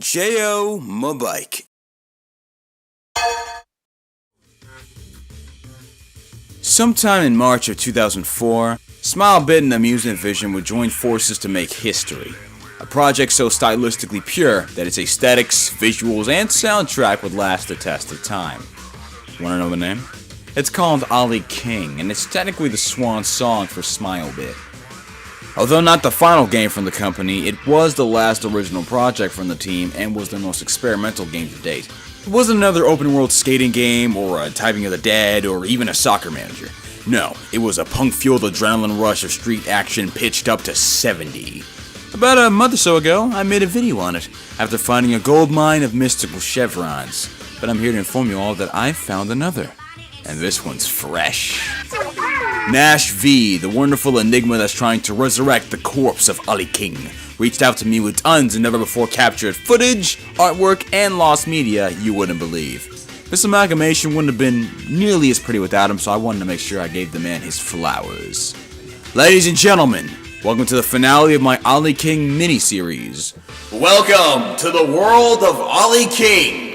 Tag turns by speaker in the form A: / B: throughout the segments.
A: J.O. my bike. Sometime in March of 2004, Smilebit and Amusement Vision would join forces to make history. A project so stylistically pure that its aesthetics, visuals, and soundtrack would last the test of time. Wanna know the name? It's called Ollie King, and it's technically the swan song for Smilebit. Although not the final game from the company, it was the last original project from the team and was the most experimental game to date. It wasn't another open-world skating game, or a Typing of the Dead, or even a soccer manager. No, it was a punk-fueled adrenaline rush of street action pitched up to 70. About a month or so ago, I made a video on it, after finding a gold mine of mystical chevrons. But I'm here to inform you all that I've found another. And this one's fresh. NASH V, the wonderful enigma that's trying to resurrect the corpse of Ollie King, reached out to me with tons of never-before-captured footage, artwork, and lost media you wouldn't believe. This amalgamation wouldn't have been nearly as pretty without him, so I wanted to make sure I gave the man his flowers. Ladies and gentlemen, welcome to the finale of my Ollie King mini-series. Welcome to the world of Ollie King!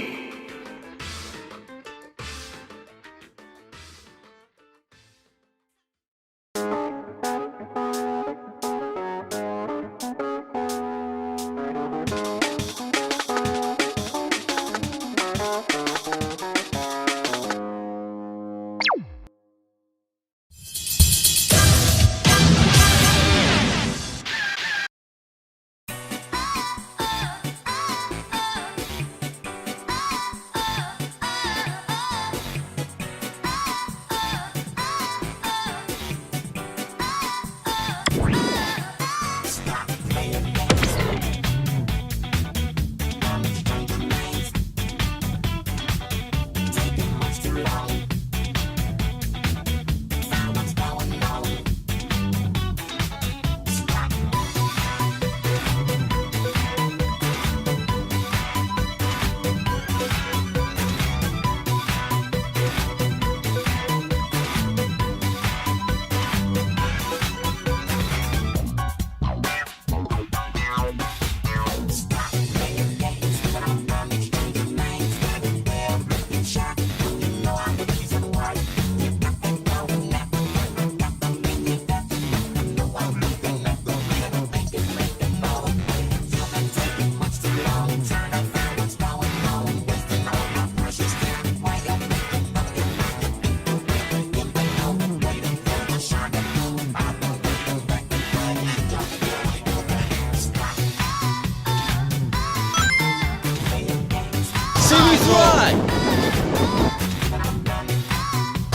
B: See me fly!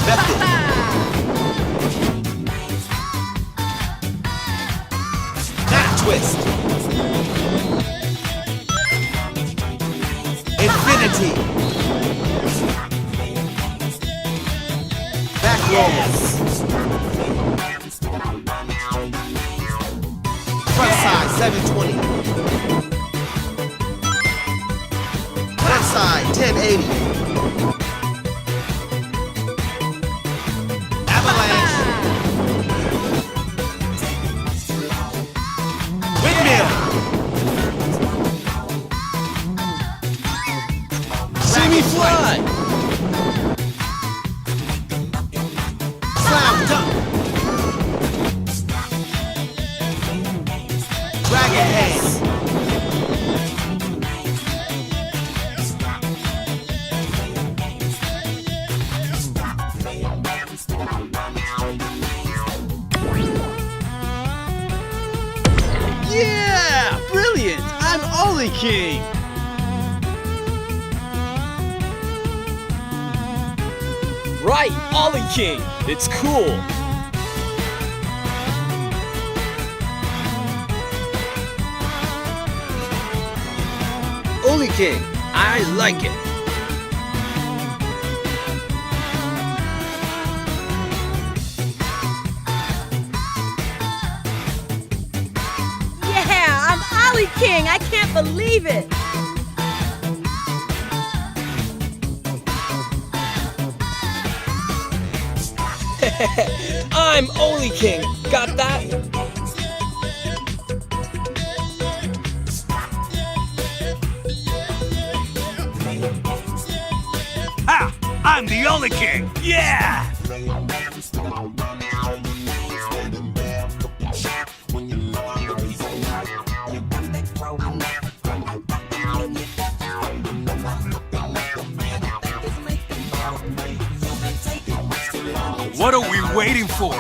B: Method. Back twist. Infinity. Back rolls. Front side 720. Side 1080. Avalanche. Windmill. See me fly. Slam dunk. Dragon Haze.
C: Yeah! Brilliant! I'm Ollie King! Right, Ollie King! It's cool! Ollie King, I like it!
D: Ollie King, I can't believe it!
C: I'm Ollie King, got that?
E: I'm the Ollie King. Yeah! What are we waiting for?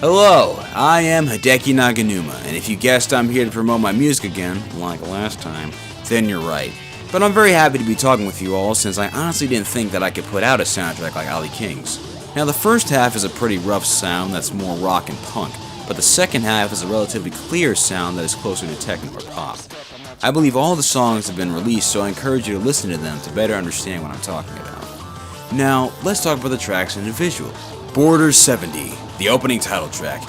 A: Hello, I am Hideki Naganuma, and if you guessed I'm here to promote my music again, like last time, then you're right. But I'm very happy to be talking with you all, since I honestly didn't think that I could put out a soundtrack like Ollie King's. Now the first half is a pretty rough sound that's more rock and punk, but the second half is a relatively clear sound that is closer to techno or pop. I believe all the songs have been released, so I encourage you to listen to them to better understand what I'm talking about. Now, let's talk about the tracks and the visuals. Borders 70, the opening title track.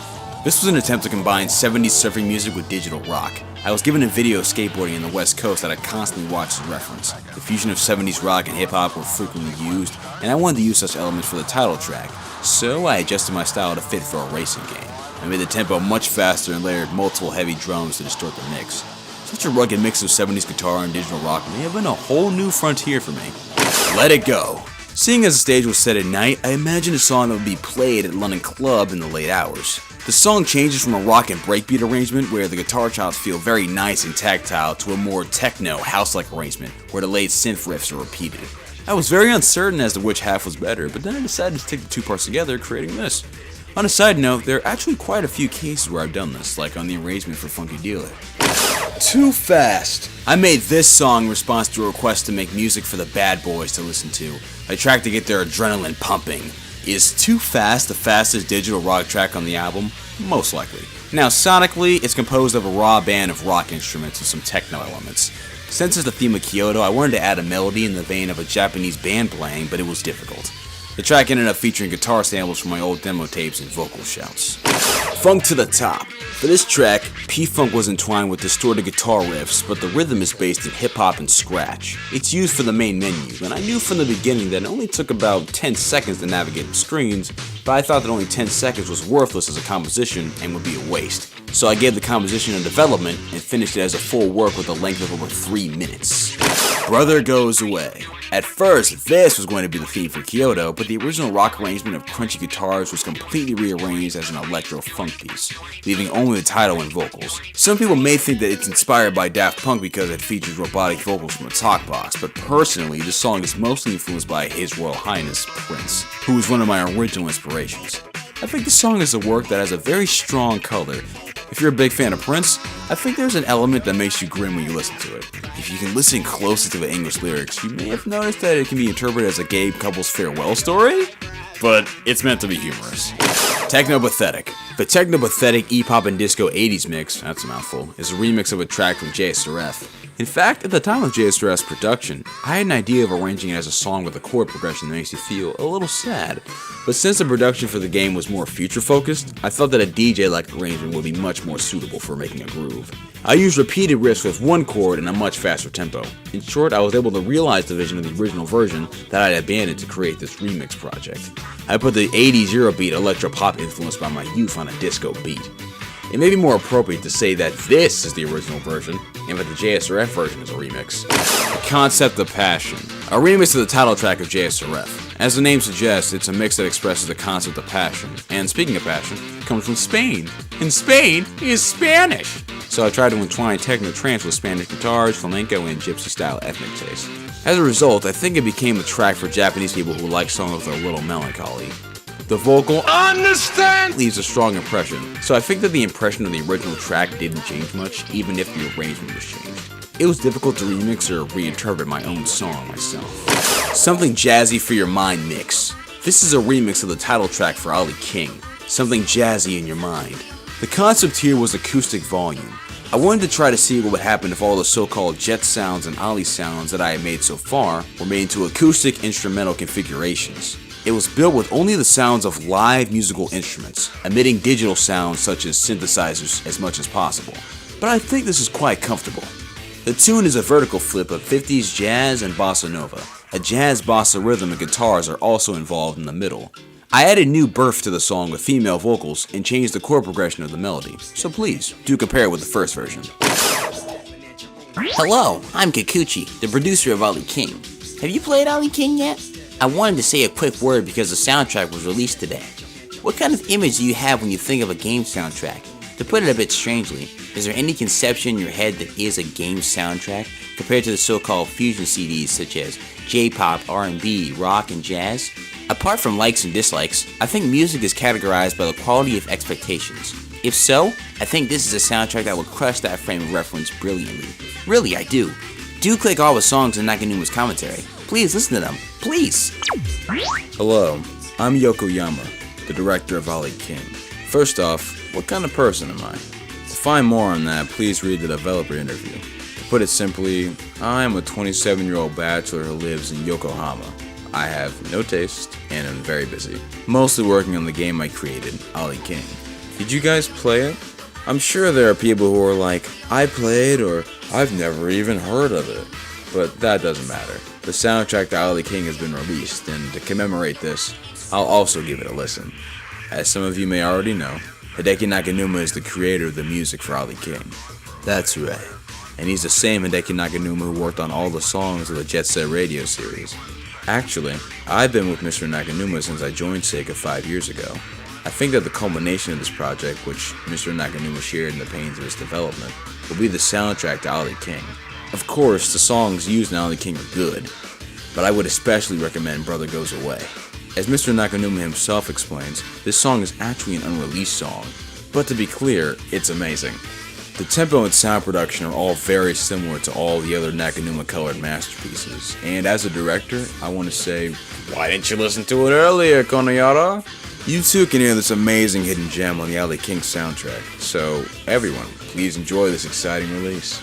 A: This was an attempt to combine 70s surfing music with digital rock. I was given a video of skateboarding in the West Coast that I constantly watched as a reference. The fusion of 70s rock and hip-hop were frequently used, and I wanted to use such elements for the title track, so I adjusted my style to fit for a racing game. I made the tempo much faster and layered multiple heavy drums to distort the mix. Such a rugged mix of 70s guitar and digital rock may have been a whole new frontier for me. Let It Go. Seeing as the stage was set at night, I imagined a song that would be played at London Club in the late hours. The song changes from a rock and breakbeat arrangement where the guitar chops feel very nice and tactile to a more techno, house-like arrangement where the late synth riffs are repeated. I was very uncertain as to which half was better, but then I decided to take the two parts together, creating this. On a side note, there are actually quite a few cases where I've done this, like on the arrangement for Funky Dealer. Too Fast. I made this song in response to a request to make music for the bad boys to listen to, a track to get their adrenaline pumping. Is Too Fast the fastest digital rock track on the album? Most likely. Now sonically, it's composed of a raw band of rock instruments and some techno elements. Since it's the theme of Kyoto, I wanted to add a melody in the vein of a Japanese band playing, but it was difficult. The track ended up featuring guitar samples from my old demo tapes and vocal shouts. Funk to the Top. For this track, P-Funk was entwined with distorted guitar riffs, but the rhythm is based in hip-hop and scratch. It's used for the main menu, and I knew from the beginning that it only took about 10 seconds to navigate the screens, but I thought that only 10 seconds was worthless as a composition and would be a waste. So I gave the composition a development and finished it as a full work with a length of over 3 minutes. Brother Goes Away. At first, this was going to be the theme for Kyoto, but the original rock arrangement of crunchy guitars was completely rearranged as an electro-funk piece, leaving only the title and vocals. Some people may think that it's inspired by Daft Punk because it features robotic vocals from a talk box, but personally, this song is mostly influenced by His Royal Highness Prince, who was one of my original inspirations. I think the song is a work that has a very strong color. If you're a big fan of Prince, I think there's an element that makes you grin when you listen to it. If you can listen closely to the English lyrics, you may have noticed that it can be interpreted as a gay couple's farewell story, but it's meant to be humorous. Technopathetic. The Technopathetic E-pop and disco 80s mix, that's a mouthful, is a remix of a track from JSRF. In fact, at the time of JSRF's production, I had an idea of arranging it as a song with a chord progression that makes you feel a little sad. But since the production for the game was more future-focused, I thought that a DJ-like arrangement would be much more suitable for making a groove. I used repeated riffs with one chord and a much faster tempo. In short, I was able to realize the vision of the original version that I had abandoned to create this remix project. I put the 80s Eurobeat electro-pop influenced by my youth on a disco beat. It may be more appropriate to say that this is the original version, and that the JSRF version is a remix. The concept of passion. A remix of the title track of JSRF. As the name suggests, it's a mix that expresses the concept of passion. And speaking of passion, it comes from Spain. And Spain is Spanish! So I tried to entwine techno trance with Spanish guitars, flamenco, and gypsy-style ethnic taste. As a result, I think it became a track for Japanese people who like songs with a little melancholy. The vocal leaves a strong impression, so I think that the impression of the original track didn't change much, even if the arrangement was changed. It was difficult to remix or reinterpret my own song myself. Something Jazzy for Your Mind mix. This is a remix of the title track for Ollie King, Something Jazzy in Your Mind. The concept here was acoustic volume. I wanted to try to see what would happen if all the so-called jet sounds and Ollie sounds that I had made so far were made into acoustic instrumental configurations. It was built with only the sounds of live musical instruments, emitting digital sounds such as synthesizers as much as possible. But I think this is quite comfortable. The tune is a vertical flip of 50s jazz and bossa nova. A jazz bossa rhythm and guitars are also involved in the middle. I added new birth to the song with female vocals and changed the chord progression of the melody, so please do compare it with the first version.
F: Hello, I'm Kikuchi, the producer of Ollie King. Have you played Ollie King yet? I wanted to say a quick word because the soundtrack was released today. What kind of image do you have when you think of a game soundtrack? To put it a bit strangely, is there any conception in your head that is a game soundtrack compared to the so-called fusion CDs such as J-pop, R&B, rock, and jazz? Apart from likes and dislikes, I think music is categorized by the quality of expectations. If so, I think this is a soundtrack that will crush that frame of reference brilliantly. Really, I do. Do click all the songs in Nakanuma's commentary. Please listen to them. Please!
A: Hello, I'm Yokoyama, the director of Ollie King. First off, what kind of person am I? To find more on that, please read the developer interview. To put it simply, I am a 27-year-old bachelor who lives in Yokohama. I have no taste and am very busy, mostly working on the game I created, Ollie King. Did you guys play it? I'm sure there are people who are like, I played, or I've never even heard of it. But that doesn't matter. The soundtrack to Ollie King has been released, and to commemorate this, I'll also give it a listen. As some of you may already know, Hideki Nakanuma is the creator of the music for Ollie King. That's right. And he's the same Hideki Nakanuma who worked on all the songs of the Jet Set Radio series. Actually, I've been with Mr. Nakanuma since I joined Sega 5 years ago. I think that the culmination of this project, which Mr. Nakanuma shared in the pains of its development, will be the soundtrack to Ollie King. Of course, the songs used in Ollie King are good, but I would especially recommend Brother Goes Away. As Mr. Nakanuma himself explains, this song is actually an unreleased song, but to be clear, it's amazing. The tempo and sound production are all very similar to all the other Nakanuma-colored masterpieces, and as a director, I want to say, why didn't you listen to it earlier, Konoyara? You too can hear this amazing hidden gem on the Ollie King soundtrack, so everyone, please enjoy this exciting release.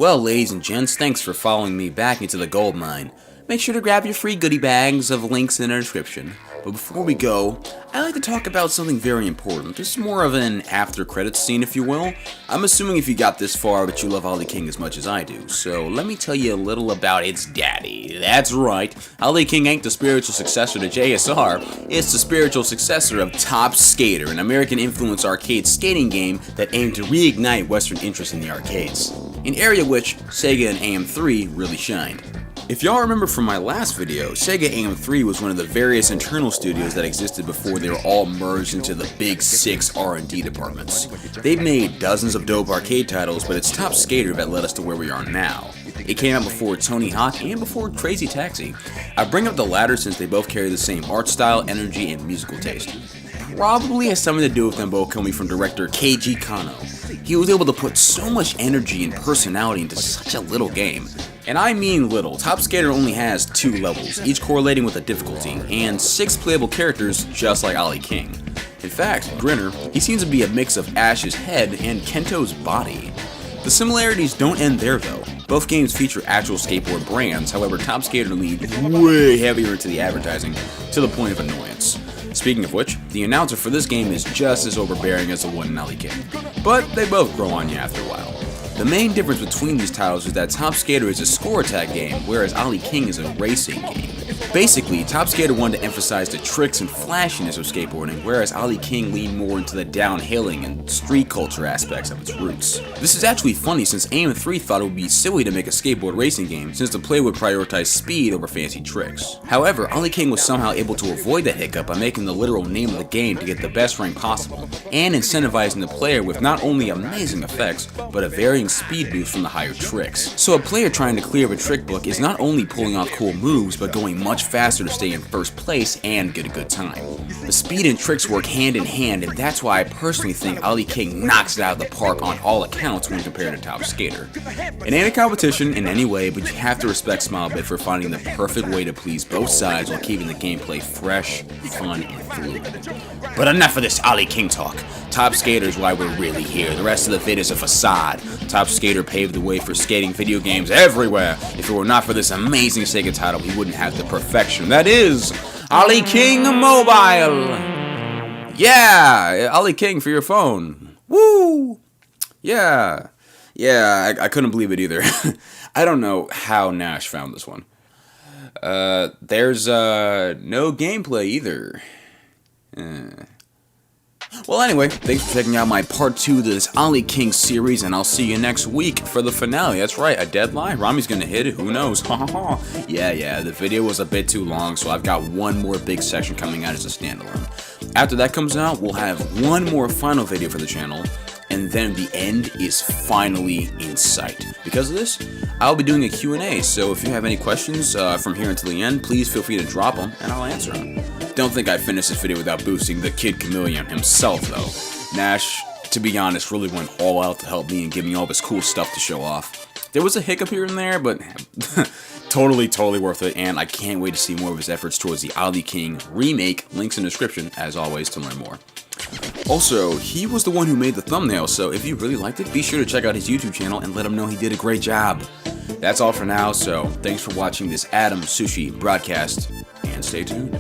A: Well, ladies and gents, thanks for following me back into the gold mine. Make sure to grab your free goodie bags of links in the description. But before we go, I'd like to talk about something very important. This is more of an after credits scene, if you will. I'm assuming if you got this far that you love Ollie King as much as I do. So let me tell you a little about its daddy. That's right, Ollie King ain't the spiritual successor to JSR. It's the spiritual successor of Top Skater, an American influence arcade skating game that aimed to reignite Western interest in the arcades. An area which Sega and AM3 really shined. If y'all remember from my last video, Sega AM3 was one of the various internal studios that existed before they were all merged into the big 6 R&D departments. They've made dozens of dope arcade titles, but it's Top Skater that led us to where we are now. It came out before Tony Hawk and before Crazy Taxi. I bring up the latter since they both carry the same art style, energy, and musical taste. Probably has something to do with them both coming from director Keiji Kano. He was able to put so much energy and personality into such a little game. And I mean little. Top Skater only has 2 levels, each correlating with a difficulty, and 6 playable characters just like Ollie King. In fact, Grinner, he seems to be a mix of Ash's head and Kento's body. The similarities don't end there though. Both games feature actual skateboard brands, however Top Skater leans way heavier into the advertising, to the point of annoyance. Speaking of which, the announcer for this game is just as overbearing as the one in Ollie King, but they both grow on you after a while. The main difference between these titles is that Top Skater is a score attack game, whereas Ollie King is a racing game. Basically, Top Skater wanted to emphasize the tricks and flashiness of skateboarding, whereas Ollie King leaned more into the downhilling and street culture aspects of its roots. This is actually funny since AM3 thought it would be silly to make a skateboard racing game since the player would prioritize speed over fancy tricks. However, Ollie King was somehow able to avoid that hiccup by making the literal name of the game to get the best rank possible, and incentivizing the player with not only amazing effects, but a varying speed boost from the higher tricks. So a player trying to clear a trick book is not only pulling off cool moves, but going much faster to stay in first place and get a good time. The speed and tricks work hand in hand, and that's why I personally think Ollie King knocks it out of the park on all accounts when compared to Top Skater. It ain't a competition in any way, but you have to respect Smilebit for finding the perfect way to please both sides while keeping the gameplay fresh, fun, and fluid. But enough of this Ollie King talk. Top Skater is why we're really here. The rest of the vid is a facade. Top Skater paved the way for skating video games everywhere. If it were not for this amazing Sega title, we wouldn't have the perfection that is Ollie King Mobile. Yeah, Ollie King for your phone. Woo! Yeah, I couldn't believe it either. I don't know how NASH found this one. There's no gameplay either. Well, anyway, thanks for checking out my part 2 of this Ollie King series, and I'll see you next week for the finale. That's right, a deadline? Rami's gonna hit it, who knows? Yeah, the video was a bit too long, so I've got one more big section coming out as a standalone. After that comes out, we'll have one more final video for the channel, and then the end is finally in sight. Because of this, I'll be doing a Q&A, so if you have any questions from here until the end, please feel free to drop them, and I'll answer them. Don't think I'd finish this video without boosting the Kid Chameleon himself, though. Nash, to be honest, really went all out to help me and give me all this cool stuff to show off. There was a hiccup here and there, but totally worth it, and I can't wait to see more of his efforts towards the Ollie King remake. Links in the description, as always, to learn more. Also, he was the one who made the thumbnail, so if you really liked it, be sure to check out his YouTube channel and let him know he did a great job. That's all for now, so thanks for watching this Adam Sushi broadcast, and stay tuned.